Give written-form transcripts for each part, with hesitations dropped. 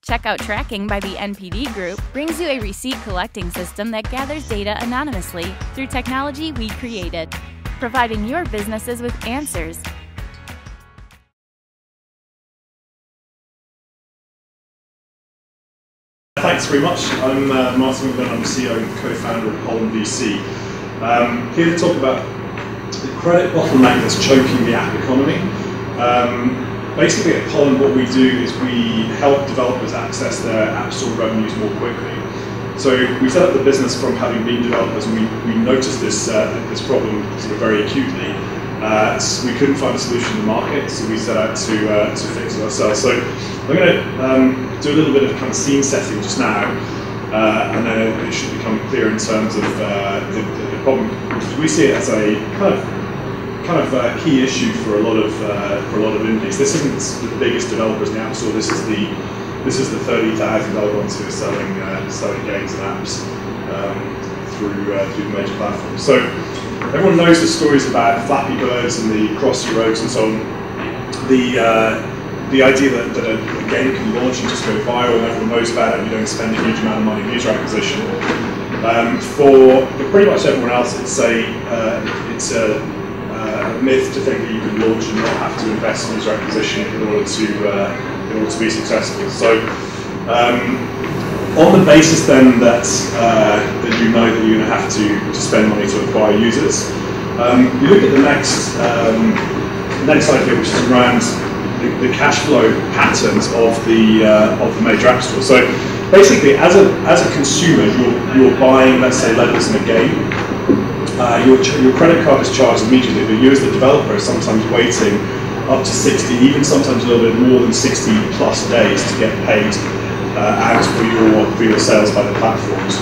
Checkout tracking by the NPD Group brings you a receipt collecting system that gathers data anonymously through technology we created, providing your businesses with answers. Thanks very much. I'm Martin Macmillan. I'm CEO and co-founder of Bottleneck VC. Here to talk about the credit bottleneck that's choking the app economy. Basically at Pollen what we do is we help developers access their App Store revenues more quickly. So we set up the business from having been developers, and we noticed this problem sort of very acutely. We couldn't find a solution in the market, so we set out to fix it ourselves. So I'm going to do a little bit of kind of scene setting just now, and then it should become clear in terms of the problem. We see it as a kind of key issue for a lot of indies. This isn't the biggest developers in the App Store. This is the 30,000 ones who are selling games and apps through the major platforms. So everyone knows the stories about Flappy Birds and the Crossy Roads and so on. The idea that a game can launch and just go viral and everyone knows about it and you don't spend a huge amount of money on user acquisition. For pretty much everyone else, it's a myth to think that you can launch and not have to invest in user acquisition in order to be successful. So on the basis then that you know that you're going to have to spend money to acquire users, you look at the next slide here, which is around the cash flow patterns of the major app stores. So basically, as a consumer, you're buying, let's say, levels in a game. Your credit card is charged immediately, but you as the developer are sometimes waiting up to 60, even sometimes a little bit more than 60 plus days to get paid out for your sales by the platforms.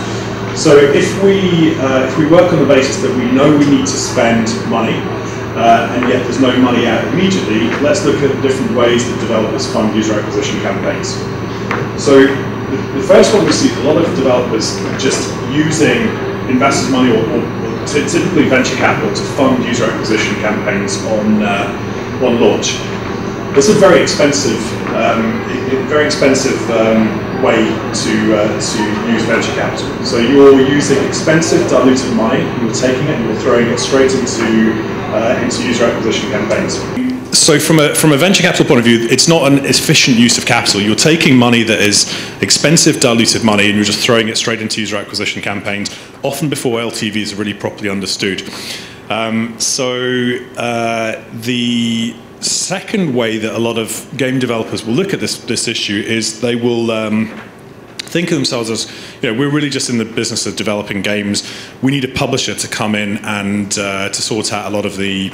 So if we work on the basis that we know we need to spend money, and yet there's no money out immediately, let's look at different ways that developers fund user acquisition campaigns. So the first one we see a lot of developers just using investors' money or typically venture capital to fund user acquisition campaigns on launch. This is a very expensive way to use venture capital. So you're using expensive diluted money, you're taking it and you're throwing it straight into user acquisition campaigns. So from a venture capital point of view, it's not an efficient use of capital. You're taking money that is expensive, diluted money, and you're just throwing it straight into user acquisition campaigns, often before LTVs are really properly understood. The second way that a lot of game developers will look at this issue is they will think of themselves as, we're really just in the business of developing games. We need a publisher to come in and to sort out a lot of the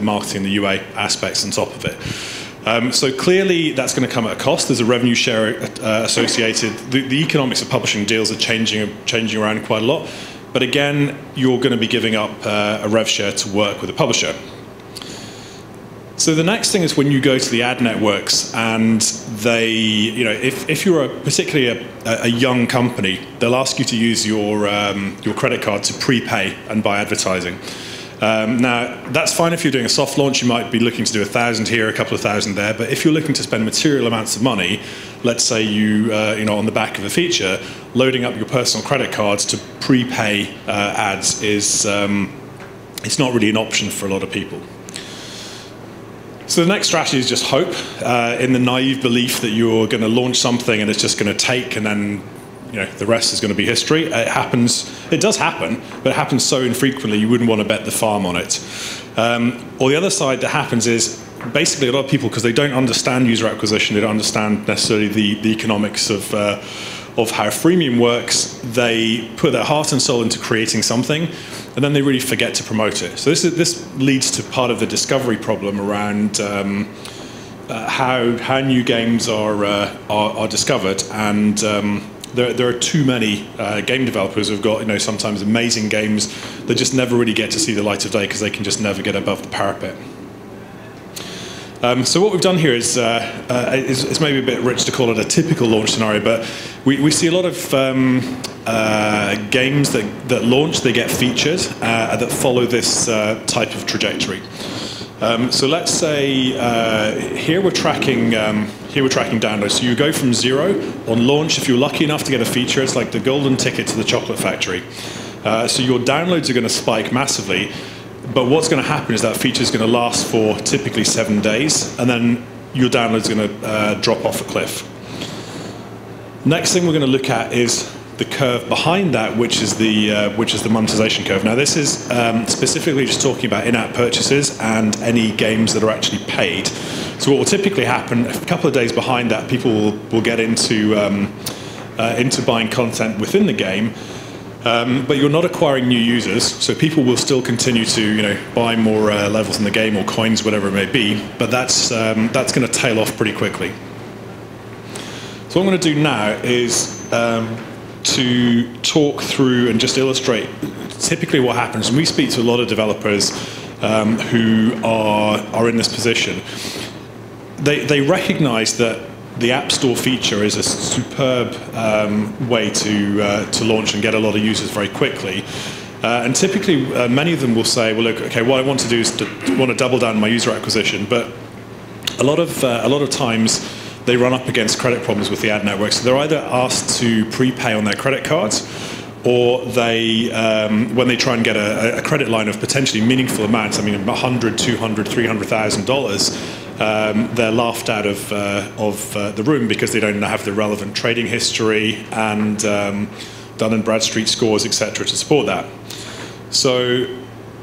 marketing, the UA aspects on top of it. So clearly that's going to come at a cost. There's a revenue share associated. The economics of publishing deals are changing around quite a lot. But again, you're going to be giving up a rev share to work with a publisher. So the next thing is when you go to the ad networks and they, if you're particularly a young company, they'll ask you to use your credit card to prepay and buy advertising. Now, that's fine if you're doing a soft launch. You might be looking to do 1,000 here, a couple of thousand there. But if you're looking to spend material amounts of money, let's say on the back of a feature, loading up your personal credit cards to prepay ads is it's not really an option for a lot of people. So the next strategy is just hope, in the naive belief that you're going to launch something and it's just going to take, and then the rest is going to be history. It does happen, but it happens so infrequently you wouldn't want to bet the farm on it. Or the other side that happens is basically a lot of people, because they don't understand user acquisition, they don't understand necessarily the economics of how freemium works, they put their heart and soul into creating something, and then they really forget to promote it. So this leads to part of the discovery problem around how new games are discovered, and there are too many game developers who've got sometimes amazing games that just never really get to see the light of day because they can just never get above the parapet. So what we've done here is maybe a bit rich to call it a typical launch scenario, but we see a lot of games that launch, they get featured that follow this type of trajectory. So let's say here we're tracking here we're tracking downloads. So you go from 0 on launch. If you're lucky enough to get a feature, it's like the golden ticket to the chocolate factory. So your downloads are going to spike massively. But what's going to happen is that feature is going to last for typically 7 days, and then your downloads are going to drop off a cliff. Next thing we're going to look at is the curve behind that, which is the monetization curve. Now, this is specifically just talking about in-app purchases and any games that are actually paid. So what will typically happen, a couple of days behind that, people will get into buying content within the game, but you're not acquiring new users, so people will still continue to buy more levels in the game or coins, whatever it may be, but that's going to tail off pretty quickly. So what I'm going to do now is to talk through and just illustrate typically what happens. And we speak to a lot of developers who are in this position. They recognize that the App Store feature is a superb way to launch and get a lot of users very quickly. And typically, many of them will say, well, look, okay, what I want to do is want to double down on my user acquisition. But a lot of times, they run up against credit problems with the ad network. So they're either asked to prepay on their credit cards, or they, when they try and get a credit line of potentially meaningful amounts, I mean, $100,000, $200,000, $300,000, they're laughed out of the room because they don't have the relevant trading history and Dun & Bradstreet scores, etc., to support that. So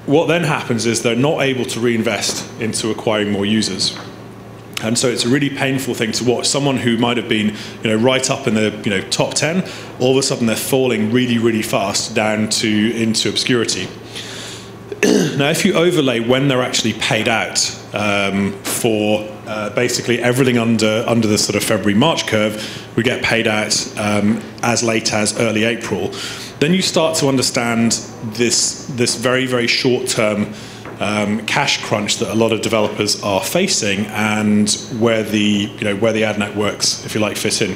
what then happens is they're not able to reinvest into acquiring more users. And so it's a really painful thing to watch. Someone who might have been, right up in the top 10, all of a sudden they're falling really, really fast down into obscurity. Now, if you overlay when they're actually paid out for basically everything under the sort of February-March curve, we get paid out as late as early April. Then you start to understand this very, very short-term cash crunch that a lot of developers are facing, and where the ad networks, if you like, fit in.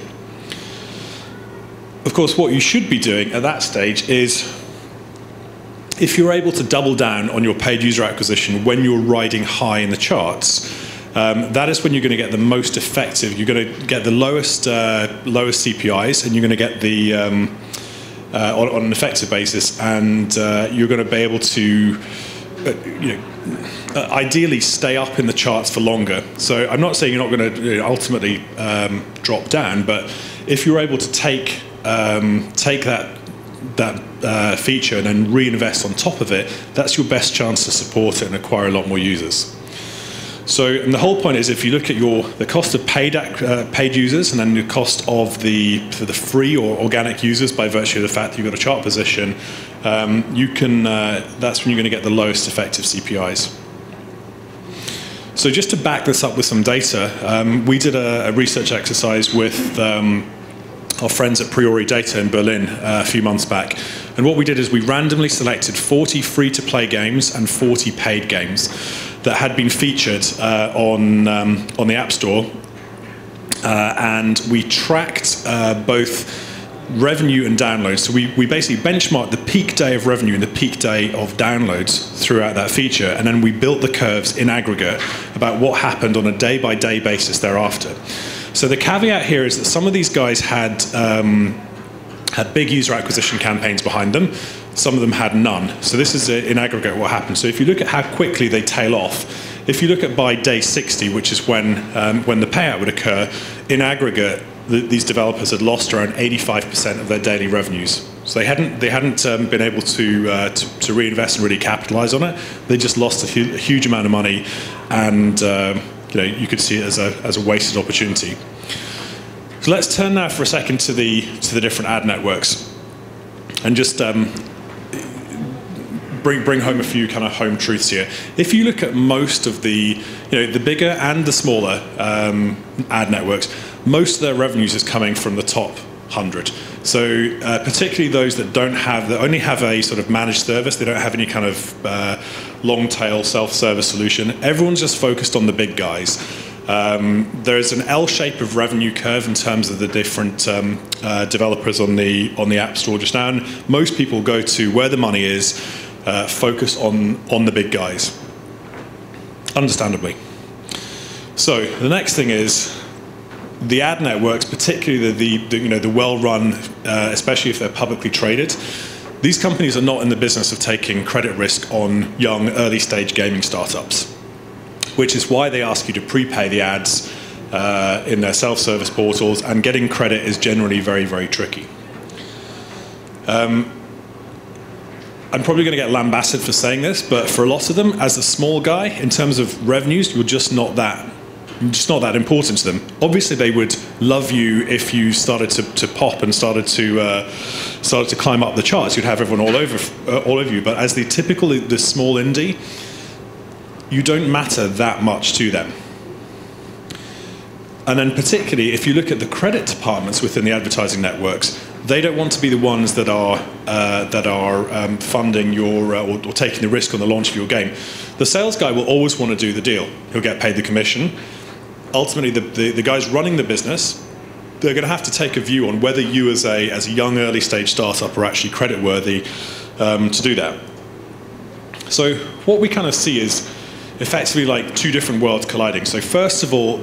Of course, what you should be doing at that stage is, if you're able to double down on your paid user acquisition when you're riding high in the charts, that is when you're going to get the most effective. You're going to get the lowest CPIs, and you're going to get the on an effective basis, and you're going to be able to ideally stay up in the charts for longer. So I'm not saying you're not going to ultimately drop down, but if you're able to take that feature and then reinvest on top of it, that's your best chance to support it and acquire a lot more users. So, and the whole point is, if you look at the cost of paid users and then the cost of the free or organic users by virtue of the fact that you've got a chart position, that's when you're going to get the lowest effective CPIs. So just to back this up with some data, we did a research exercise with our friends at Priori Data in Berlin a few months back. And what we did is we randomly selected 40 free-to-play games and 40 paid games that had been featured on the App Store. And we tracked both revenue and downloads. So we basically benchmarked the peak day of revenue and the peak day of downloads throughout that feature. And then we built the curves in aggregate about what happened on a day-by-day basis thereafter. So the caveat here is that some of these guys had big user acquisition campaigns behind them. Some of them had none. So this is in aggregate what happened. So if you look at how quickly they tail off, if you look at by day 60, which is when the payout would occur, in aggregate, these developers had lost around 85% of their daily revenues. So they hadn't been able to reinvest and really capitalize on it. They just lost a huge amount of money, and you could see it as a wasted opportunity. So let's turn now for a second to the different ad networks, and just bring home a few kind of home truths here. If you look at most of the bigger and the smaller ad networks, most of their revenues is coming from the top 100. So particularly those that only have a sort of managed service, they don't have any kind of long tail self-service solution. Everyone's just focused on the big guys. There's an L shape of revenue curve in terms of the different developers on the App Store just now. And most people go to where the money is, focus on the big guys, understandably. So the next thing is, the ad networks, particularly the well-run, especially if they're publicly traded, these companies are not in the business of taking credit risk on young, early-stage gaming startups, which is why they ask you to prepay the ads in their self-service portals, and getting credit is generally very, very tricky. I'm probably going to get lambasted for saying this, but for a lot of them, as a small guy, in terms of revenues, you're just not that important to them. Obviously, they would love you if you started to pop and started to climb up the charts. You'd have everyone all over you. But as the small indie, you don't matter that much to them. And then particularly, if you look at the credit departments within the advertising networks, they don't want to be the ones that are funding your or taking the risk on the launch of your game. The sales guy will always want to do the deal. He'll get paid the commission. Ultimately, the guys running the business, they're going to have to take a view on whether you as a young early stage startup are actually credit worthy to do that. So what we kind of see is effectively like two different worlds colliding. So first of all,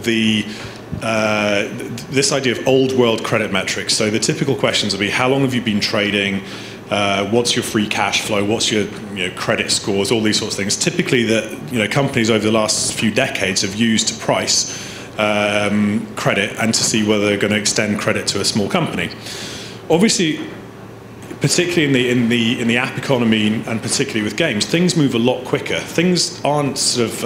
this idea of old world credit metrics. So the typical questions will be, how long have you been trading? What's your free cash flow? What's your credit scores? All these sorts of things. Typically, that companies over the last few decades have used to price credit and to see whether they're going to extend credit to a small company. Obviously, particularly in the app economy and particularly with games, things move a lot quicker. Things aren't sort of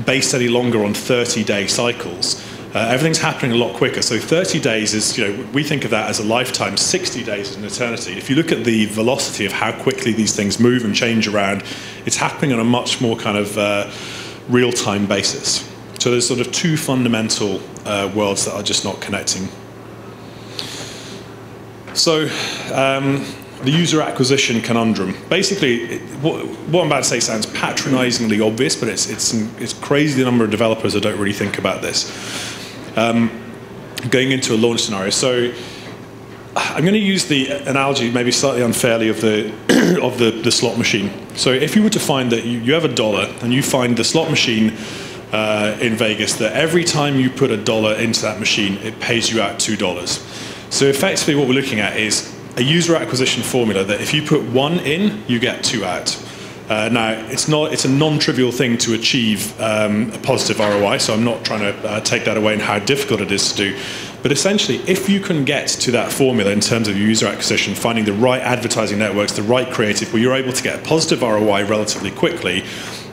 based any longer on 30-day cycles. Everything's happening a lot quicker. So 30 days is, we think of that as a lifetime. 60 days is an eternity. If you look at the velocity of how quickly these things move and change around, it's happening on a much more kind of real-time basis. So there's sort of two fundamental worlds that are just not connecting. So the user acquisition conundrum. Basically, what I'm about to say sounds patronizingly obvious, but it's crazy the number of developers that don't really think about this. Going into a launch scenario. So I'm going to use the analogy, maybe slightly unfairly, of the slot machine. So if you were to find that you have $1 and you find the slot machine in Vegas, that every time you put $1 into that machine, it pays you out $2. So effectively what we're looking at is a user acquisition formula that if you put 1 in, you get 2 out. Now, it's a non-trivial thing to achieve a positive ROI, so I'm not trying to take that away in how difficult it is to do. But essentially, if you can get to that formula in terms of user acquisition, finding the right advertising networks, the right creative, where you're able to get a positive ROI relatively quickly,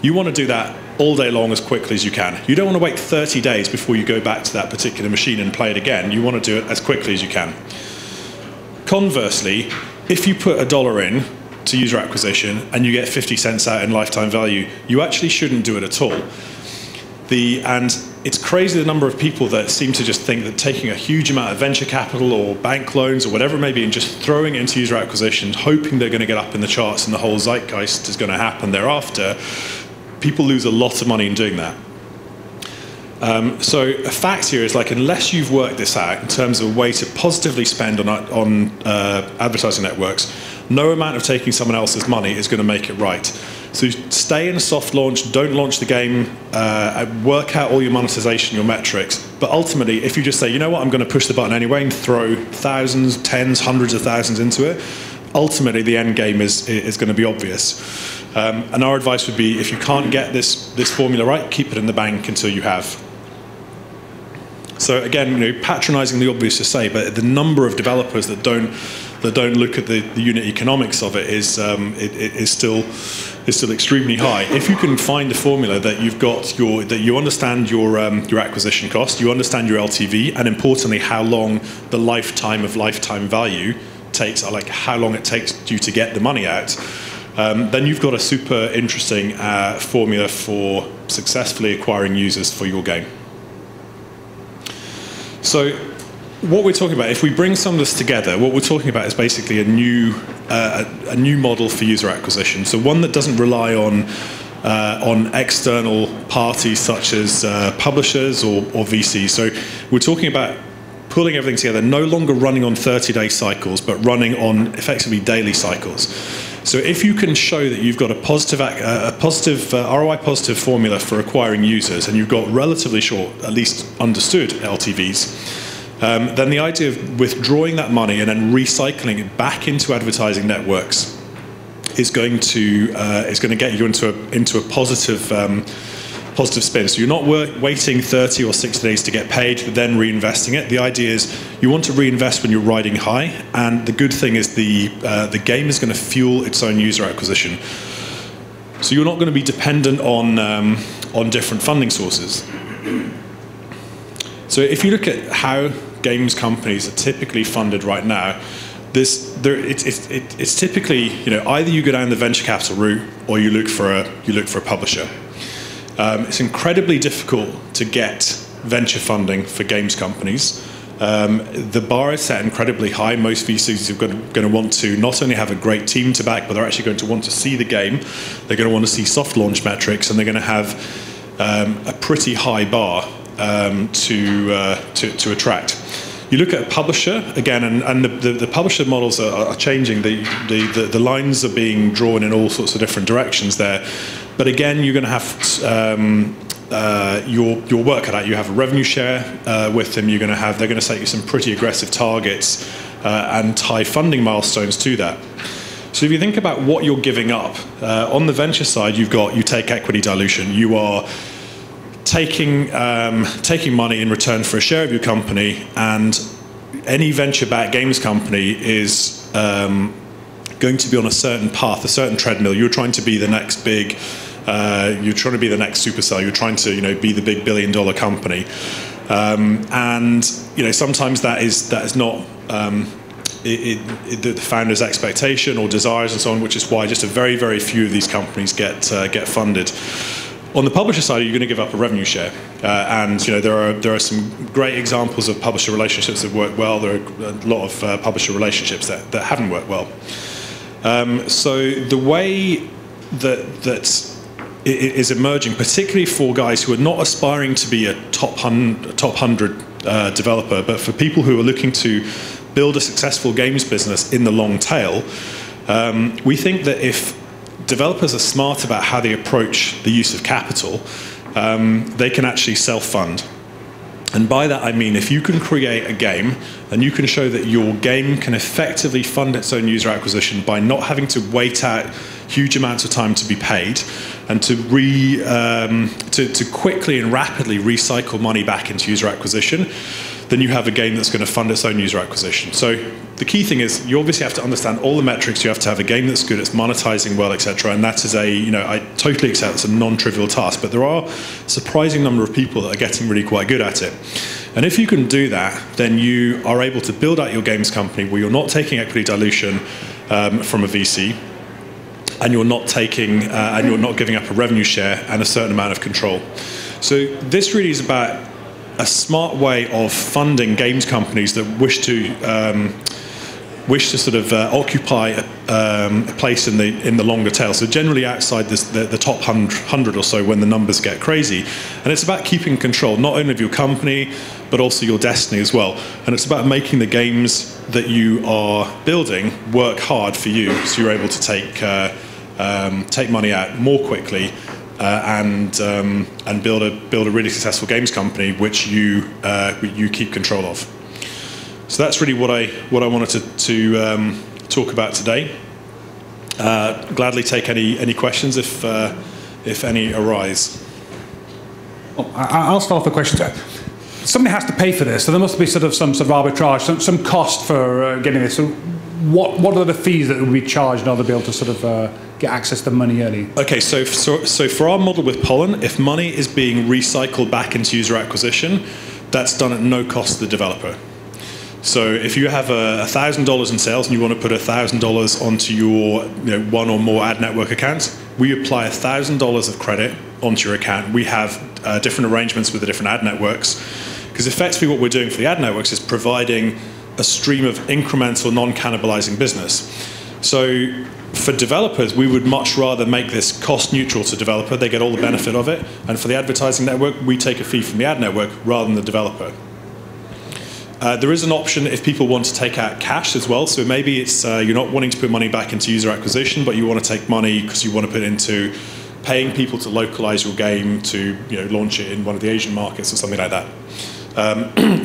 you want to do that all day long as quickly as you can. You don't want to wait 30 days before you go back to that particular machine and play it again. You want to do it as quickly as you can. Conversely, if you put $1 in to user acquisition and you get 50 cents out in lifetime value, you actually shouldn't do it at all. And it's crazy the number of people that seem to just think that taking a huge amount of venture capital or bank loans or whatever it may be and just throwing it into user acquisition, hoping they're going to get up in the charts and the whole zeitgeist is going to happen thereafter, people lose a lot of money in doing that. So a fact here is, like, unless you've worked this out in terms of a way to positively spend on advertising networks, no amount of taking someone else's money is going to make it right. So stay in a soft launch, don't launch the game, work out all your monetization, your metrics. But ultimately, if you just say, you know what, I'm going to push the button anyway and throw thousands, tens, hundreds of thousands into it, ultimately the end game is going to be obvious. And our advice would be, if you can't get this formula right, keep it in the bank until you have. So again, patronizingly obvious to say, but the number of developers that don't look at the unit economics of it is still extremely high. If you can find a formula that you understand your acquisition cost, you understand your LTV, and importantly how long the lifetime value takes, or like how long it takes you to get the money out, then you've got a super interesting formula for successfully acquiring users for your game. So what we're talking about, if we bring some of this together, what we're talking about is basically a new model for user acquisition. So one that doesn't rely on external parties such as publishers or VCs. So we're talking about pulling everything together, no longer running on 30-day cycles, but running on effectively daily cycles. So if you can show that you've got a positive ROI positive formula for acquiring users, and you've got relatively short, at least understood LTVs, then the idea of withdrawing that money and then recycling it back into advertising networks is going to get you into a positive spin. So you're not waiting 30 or 60 days to get paid, then reinvesting it. The idea is you want to reinvest when you're riding high, and the good thing is the game is going to fuel its own user acquisition. So you're not going to be dependent on different funding sources. So if you look at how games companies are typically funded right now, it's typically, either you go down the venture capital route or you look for a publisher. It's incredibly difficult to get venture funding for games companies. The bar is set incredibly high. Most VCs are going to want to not only have a great team to back, but they're actually going to want to see the game. They're going to want to see soft launch metrics, and they're going to have a pretty high bar to attract. You look at a publisher again, and the publisher models are changing. The lines are being drawn in all sorts of different directions there. But again, you're going to have your work cut out. You have a revenue share with them. They're going to set you some pretty aggressive targets and tie funding milestones to that. So if you think about what you're giving up on the venture side, you take equity dilution. You are taking money in return for a share of your company, and any venture-backed games company is going to be on a certain path, a certain treadmill. You're trying to be the next big, you're trying to be the next Supercell. You're trying to be the big billion-dollar company, and sometimes that is not the founder's expectation or desires and so on, which is why just a very, very few of these companies get funded. On the publisher side, you're going to give up a revenue share, and there are some great examples of publisher relationships that work well. There are a lot of publisher relationships that haven't worked well. So the way that it is emerging, particularly for guys who are not aspiring to be a top 100 developer, but for people who are looking to build a successful games business in the long tail, we think that if developers are smart about how they approach the use of capital, they can actually self-fund. And by that I mean, if you can create a game and you can show that your game can effectively fund its own user acquisition by not having to wait out huge amounts of time to be paid, and to quickly and rapidly recycle money back into user acquisition, then you have a game that's going to fund its own user acquisition. So the key thing is you obviously have to understand all the metrics. You have to have a game that's good, it's monetizing well, etc. And that is I totally accept it's a non-trivial task, but there are a surprising number of people that are getting really quite good at it. And if you can do that, then you are able to build out your games company where you're not taking equity dilution from a VC, and you're not giving up a revenue share and a certain amount of control. So this really is about a smart way of funding games companies that wish to sort of occupy a place in the longer tail. So generally outside the top 100 or so when the numbers get crazy. And it's about keeping control not only of your company but also your destiny as well. And it's about making the games that you are building work hard for you, so you're able to take money out more quickly. And build a really successful games company which you keep control of. So that's really what I wanted to talk about today. Gladly take any questions if any arise. Well, I'll start off the question. Somebody has to pay for this, so there must be some sort of arbitrage, some cost for getting this. So what are the fees that would be charged in order to be able to sort of get access to money early? Okay, so for our model with Pollen, if money is being recycled back into user acquisition, that's done at no cost to the developer. So if you have $1,000 in sales and you want to put $1,000 onto your one or more ad network accounts, we apply $1,000 of credit onto your account. We have different arrangements with the different ad networks, because effectively what we're doing for the ad networks is providing a stream of incremental, non-cannibalizing business. So for developers, we would much rather make this cost neutral to developer. They get all the benefit of it. And for the advertising network, we take a fee from the ad network rather than the developer. There is an option if people want to take out cash as well. So maybe it's you're not wanting to put money back into user acquisition, but you want to take money because you want to put it into paying people to localize your game to launch it in one of the Asian markets or something like that.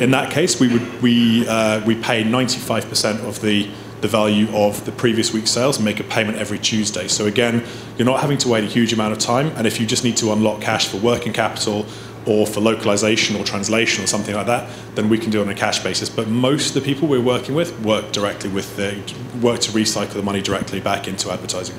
In that case, we pay 95% of the value of the previous week's sales and make a payment every Tuesday. So again, you're not having to wait a huge amount of time. And if you just need to unlock cash for working capital or for localization or translation or something like that, then we can do it on a cash basis. But most of the people we're working with work to recycle the money directly back into advertising.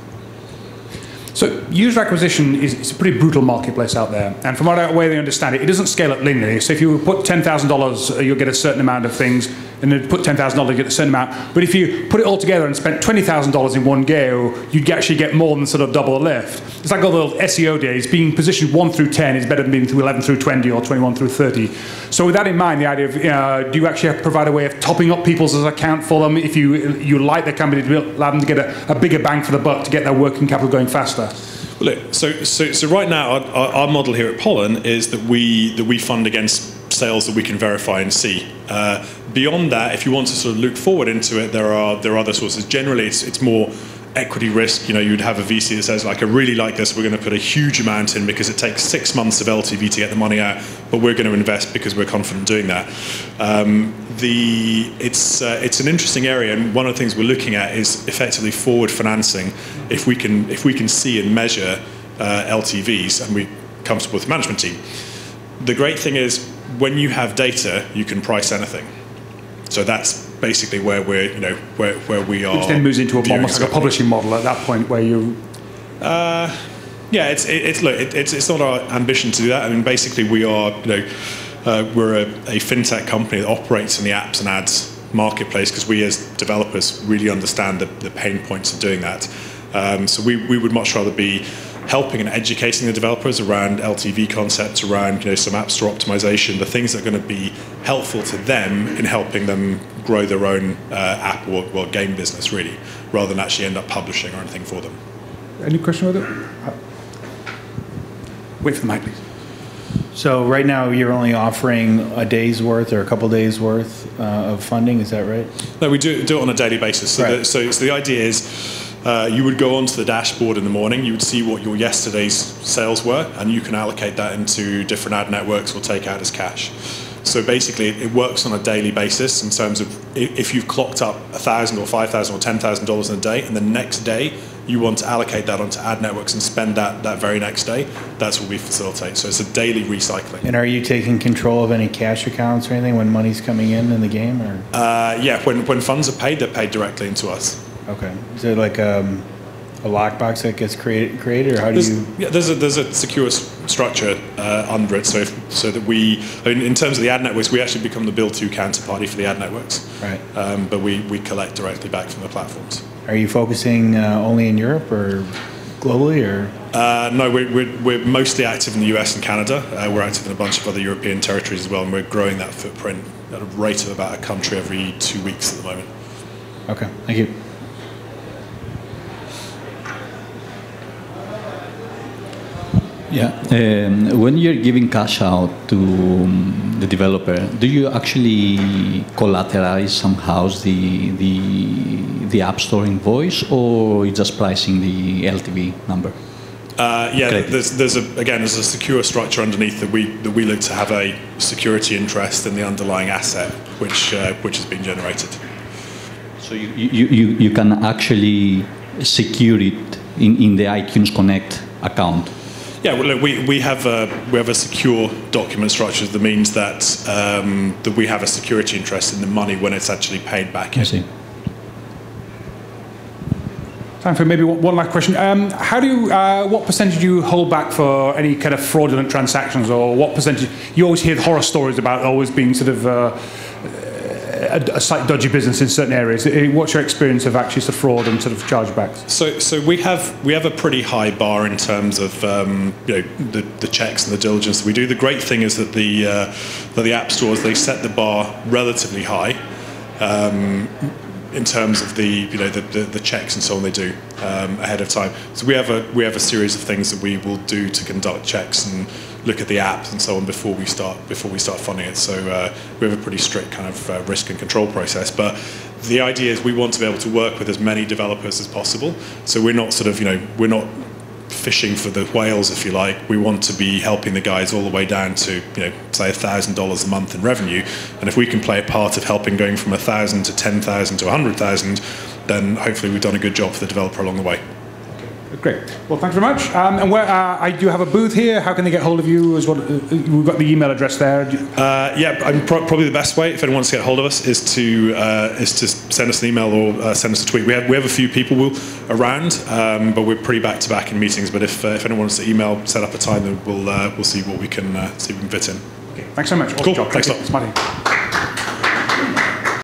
So user acquisition is a pretty brutal marketplace out there. And from what way they understand it, it doesn't scale up linearly. So if you put $10,000, you'll get a certain amount of things, and then put $10,000, you get a certain amount. But if you put it all together and spent $20,000 in one go, you'd actually get more than sort of double the lift. It's like all the SEO days. Being positioned 1 through 10 is better than being through 11 through 20 or 21 through 30. So with that in mind, the idea of, do you actually provide a way of topping up people's account for them if you like their company to allow them to get a bigger bang for the buck to get their working capital going faster? Well, look, so right now our model here at Pollen is that we fund against sales that we can verify and see. Beyond that, if you want to sort of look forward into it, there are other sources. Generally, it's more equity risk. You'd have a VC that says, like, I really like this, we're going to put a huge amount in because it takes 6 months of LTV to get the money out, but we're going to invest because we're confident doing that. It's an interesting area, and one of the things we're looking at is effectively forward financing. If we can see and measure LTVs, and we're comfortable with the management team. The great thing is when you have data, you can price anything. So that's basically where we are. Which then moves into almost like a publishing model at that point, where you. Yeah, it's not our ambition to do that. I mean, basically, we are. We're a fintech company that operates in the apps and ads marketplace because we, as developers, really understand the pain points of doing that. So we would much rather be helping and educating the developers around LTV concepts, around some app store optimization, the things that are going to be helpful to them in helping them grow their own app or game business, really, rather than actually end up publishing or anything for them. Any question with it? Wait for the mic, please. So right now you're only offering a day's worth or a couple days worth of funding, is that right? No, we do it on a daily basis. So, right. So the idea is you would go onto the dashboard in the morning, you would see what your yesterday's sales were, and you can allocate that into different ad networks or take out as cash. So basically it works on a daily basis in terms of if you've clocked up $1,000 or $5,000 or $10,000 in a day, and the next day you want to allocate that onto ad networks and spend that very next day, that's what we facilitate. So it's a daily recycling. And are you taking control of any cash accounts or anything when money's coming in the game? Or? Yeah, when funds are paid, they're paid directly into us. Okay. Is there like a lockbox that gets created, or how do you? Yeah, there's a secure structure under it, so that in terms of the ad networks, we actually become the build-to counterparty for the ad networks. Right. But we collect directly back from the platforms. Are you focusing only in Europe or globally, or? No, we're mostly active in the US and Canada. We're active in a bunch of other European territories as well, and we're growing that footprint at a rate of about a country every 2 weeks at the moment. Okay, thank you. Yeah, when you're giving cash out to the developer, do you actually collateralize somehow the App Store invoice, or you just pricing the LTV number? Yeah, there's a secure structure underneath that we look to have a security interest in the underlying asset, which has been generated. So you can actually secure it in the iTunes Connect account. Yeah, well, look, we have a secure document structure that means that we have a security interest in the money when it's actually paid back in. I see. Time for maybe one last question. What percentage do you hold back for any kind of fraudulent transactions, or what percentage? You always hear horror stories about always being sort of a slight dodgy business in certain areas. What's your experience of actually sort of fraud and sort of chargebacks? So we have a pretty high bar in terms of the checks and the diligence that we do. The great thing is that the app stores, they set the bar relatively high. In terms of the checks and so on they do ahead of time. So we have a series of things that we will do to conduct checks and look at the apps and so on before we start funding it. So we have a pretty strict kind of risk and control process. But the idea is we want to be able to work with as many developers as possible. So we're not we're not fishing for the whales, if you like. We want to be helping the guys all the way down to, say $1,000 a month in revenue. And if we can play a part of helping going from 1,000 to 10,000 to 100,000, then hopefully we've done a good job for the developer along the way. Great. Well, thanks very much. And where I do have a booth here. How can they get hold of you? As well, we've got the email address there. Probably the best way if anyone wants to get hold of us is to send us an email or send us a tweet. We have a few people around, but we're pretty back to back in meetings. But if anyone wants to email, set up a time, then we'll see what we can fit in. Okay. Thanks so much. Cool. Thanks a lot. Smarty.